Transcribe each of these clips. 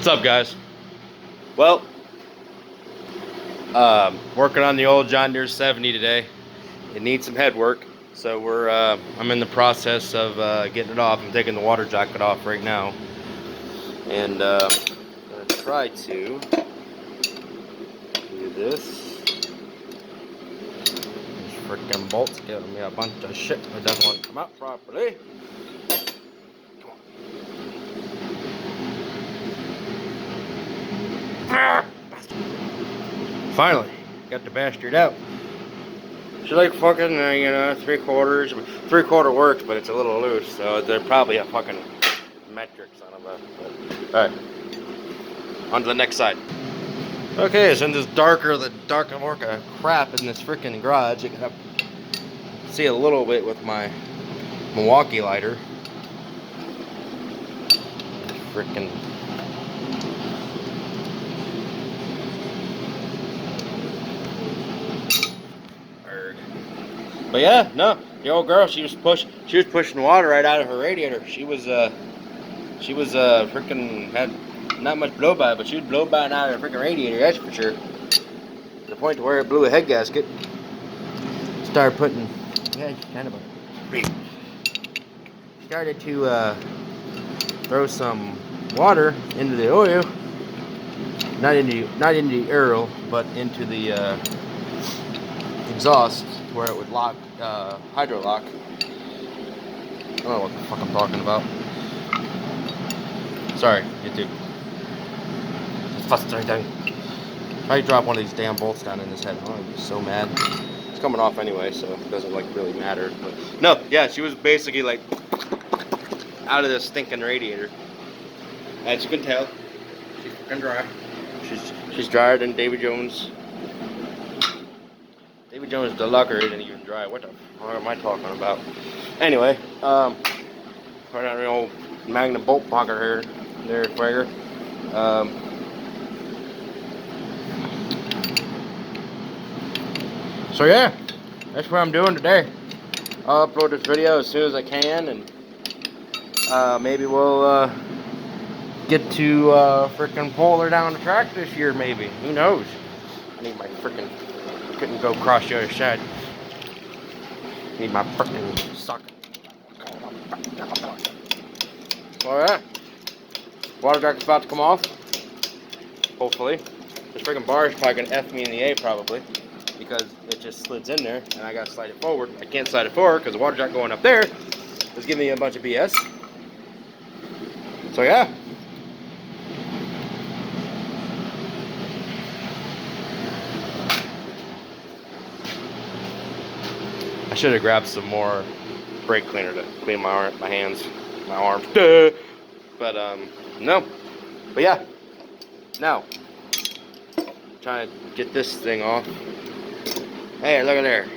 What's up, guys? Well, working on the old John Deere 70 today. It needs some head work, so I'm in the process of getting it off. I'm taking the water jacket off right now, and I'm gonna try to do this. These freaking bolts giving me a bunch of shit that doesn't want to come out properly. Finally, got the bastard out. She's like fucking, 3/4. 3/4 works, but it's a little loose, so they're probably a fucking metric son of a. Alright, on to the next side. Okay, so in this darker work of crap in this freaking garage, I gotta see a little bit with my Milwaukee lighter. Freaking. But yeah, no, the old girl, she was pushing water right out of her radiator. She was freaking had not much blow by, but she was blow by out of her freaking radiator, that's for sure. To the point to where it blew a head gasket. Started putting, yeah, kind of started to throw some water into the oil, not into the aerial, but into the exhaust, where it would lock, hydro lock. I don't know what the fuck I'm talking about. Sorry, YouTube. It's frustrating. If I drop one of these damn bolts down in his head, oh, I'd be so mad. It's coming off anyway, so it doesn't like really matter. But no, yeah, she was basically like out of this stinking radiator. As you can tell, she's fucking dry. She's drier than Davy Jones. Davy Jones the lugger isn't even dry. What the fuck am I talking about? Anyway, right on the old Magnum bolt pocket here, there, Swagger. So yeah, that's what I'm doing today. I'll upload this video as soon as I can, and maybe we'll get to freaking pull her down the track this year. Maybe, who knows? I need my freaking. Couldn't go across the other side. Need my freaking socket. Alright. Water jacket's about to come off. Hopefully. This freaking bar is probably gonna F me in the A probably. Because it just slids in there and I gotta slide it forward. I can't slide it forward because the water jacket going up there is giving me a bunch of BS. So yeah. I should have grabbed some more brake cleaner to clean my hands, my arms. Duh. But no. But yeah. Now, trying to get this thing off. Hey, look at there.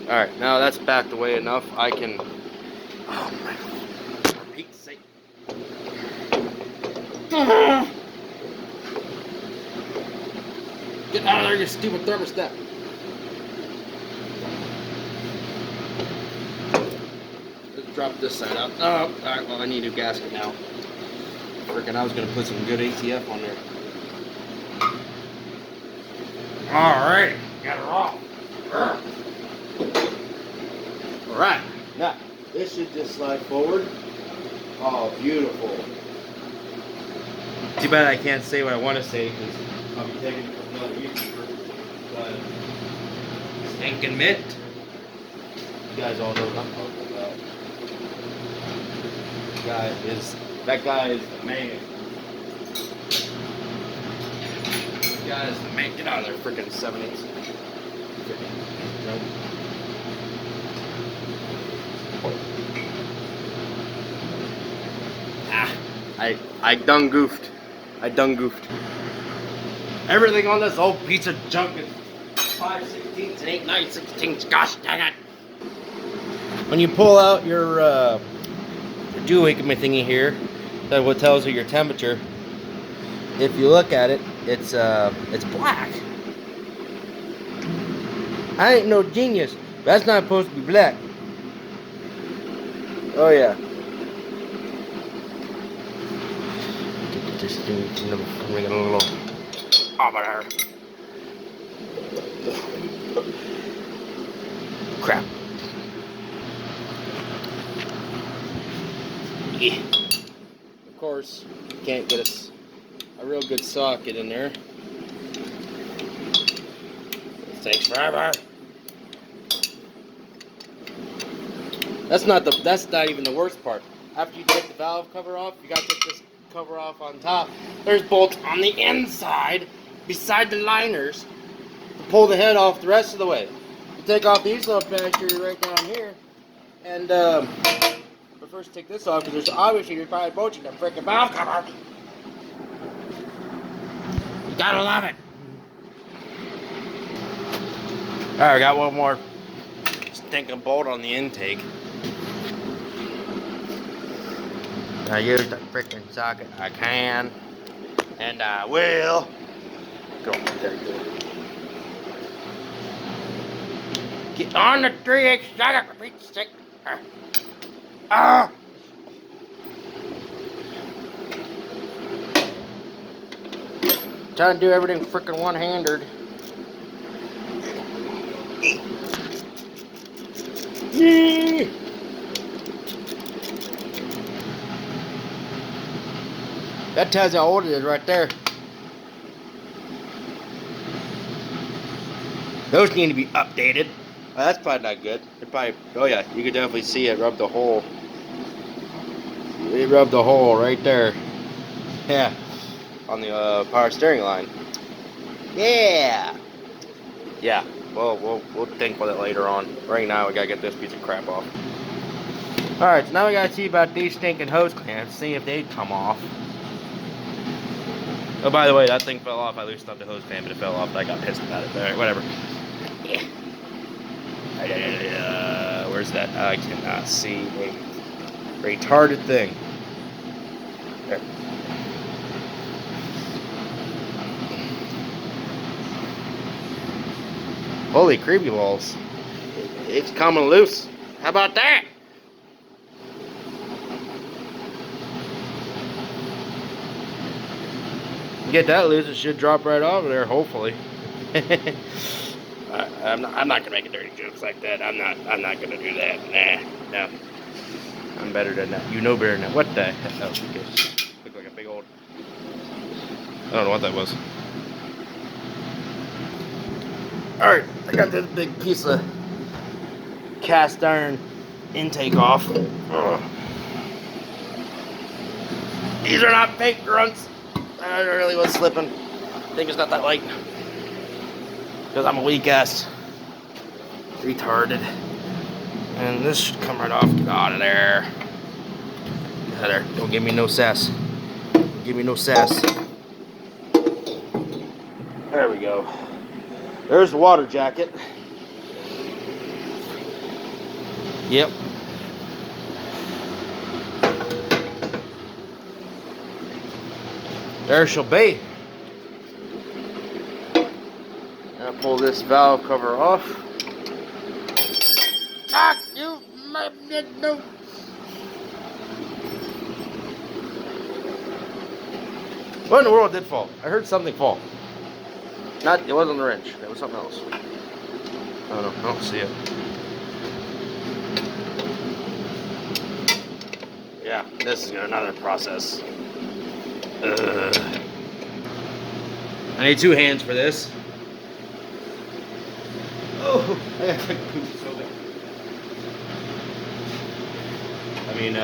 All right, now that's backed away enough. I can. Oh my! For Pete's sake! Get out of there, you stupid thermostat! Drop this side out. Oh, alright, well I need a new gasket now. Freaking, I was gonna put some good ATF on there. Alright, got her off. Alright, now this should just slide forward. Oh, beautiful. Too bad I can't say what I want to say because I'll be taking it from another YouTuber. But stinking mint. You guys all know what I'm talking about. That guy is the man. That guy is the man. Get out of there, freaking 70s. Ah, I done goofed. Everything on this old piece of junk is 5/16 and 8 9/16. Gosh dang it! When you pull out your dew wicking thingy here, that what tells you your temperature. If you look at it, it's black. I ain't no genius. That's not supposed to be black. Oh yeah. Just bring it a little over there. Crap. Yeah. Of course, you can't get a real good socket in there. It takes forever. That's not even the worst part. After you take the valve cover off, you got to take this cover off on top. There's bolts on the inside, beside the liners, to pull the head off the rest of the way. You take off these little bastard right down here, and but first take this off because there's obviously you're probably broaching the freaking valve cover. You gotta love it. All right, I got one more stinking bolt on the intake. I use the freaking socket I can, and I will. Go on, there you go. Get on the 3/8 socket, for Pete's sake. Trying to do everything freaking one-handed. Yeah. That tells you how old it is right there. Those need to be updated. Well, that's probably not good. It probably, oh yeah, you can definitely see it rub the hole. It rubbed the hole right there. Yeah, on the power steering line. Yeah. Yeah. Well, we'll think with it later on. Right now, we gotta get this piece of crap off. All right, so now we gotta see about these stinking hose clamps. See if they'd come off. Oh, by the way, that thing fell off. I loosened up the hose clamp and it fell off. But I got pissed about it. All right, whatever. Yeah. Where's that? I cannot see a retarded thing. There. Holy creepy balls. It's coming loose. How about that? Get that loose, it should drop right off of there, hopefully. I'm not gonna make dirty jokes like that. I'm not gonna do that. Nah, no. I'm better than that. You know better than that. What the hell? Oh, okay. Look like a big old. I don't know what that was. All right, I got this big piece of cast iron intake off. Ugh. These are not fake grunts. I really was slipping. I think it's not that light. Because I'm a weak ass retarded. And this should come right off. Get out of there. Get out of there. Don't give me no sass. Don't give me no sass. There we go. There's the water jacket. Yep. There she'll be. Now pull this valve cover off. Ah, you no. What in the world did fall? I heard something fall. It wasn't a wrench. It was something else. Oh no, I don't see it. Yeah, this is another process. I need 2 hands for this. Oh, I got like poop so bad. I mean,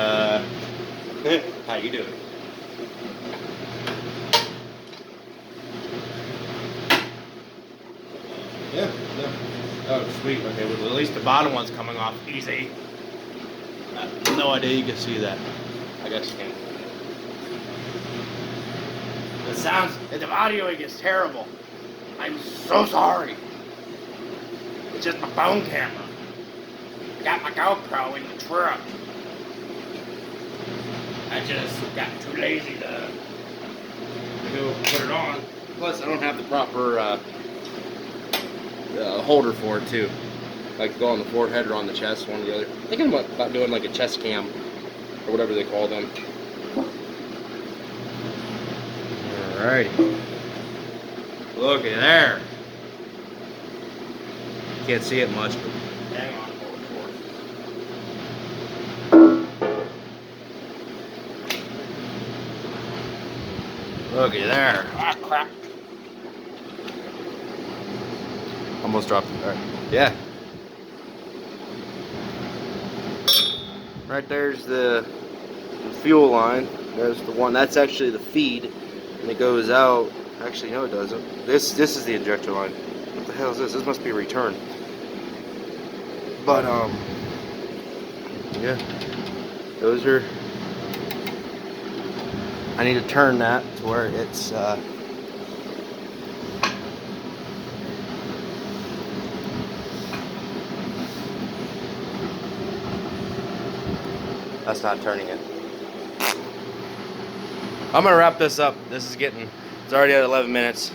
how you doing? Yeah. Oh, sweet. Okay, well, at least the bottom one's coming off easy. No idea you can see that. I guess you can. The sounds, the audioing is terrible. I'm so sorry. It's just my phone camera. I got my GoPro in the truck. I just got too lazy to go put it on. Plus, I don't have the proper holder for it too. Like go on the forehead or on the chest, one or the other. I'm thinking about doing like a chest cam or whatever they call them. Alrighty. Look at there. Can't see it much, but hang on. Look at there. Ah, crap. Almost dropped it. Alright. Yeah. Right there's the fuel line. There's the one. That's actually the feed. And it goes out. Actually, no, it doesn't. This is the injector line. What the hell is this? This must be a return. But, yeah. Those are... I need to turn that to where it's, that's not turning it. I'm gonna wrap this up. This is getting, it's already at 11 minutes.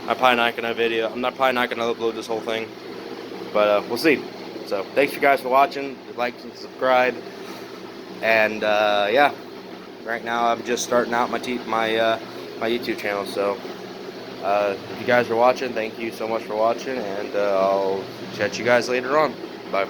I'm probably not gonna probably not gonna upload this whole thing, but we'll see. So thanks you guys for watching. Like and subscribe, and yeah. Right now I'm just starting out my YouTube channel. So if you guys are watching, thank you so much for watching, and I'll catch you guys later on. Bye.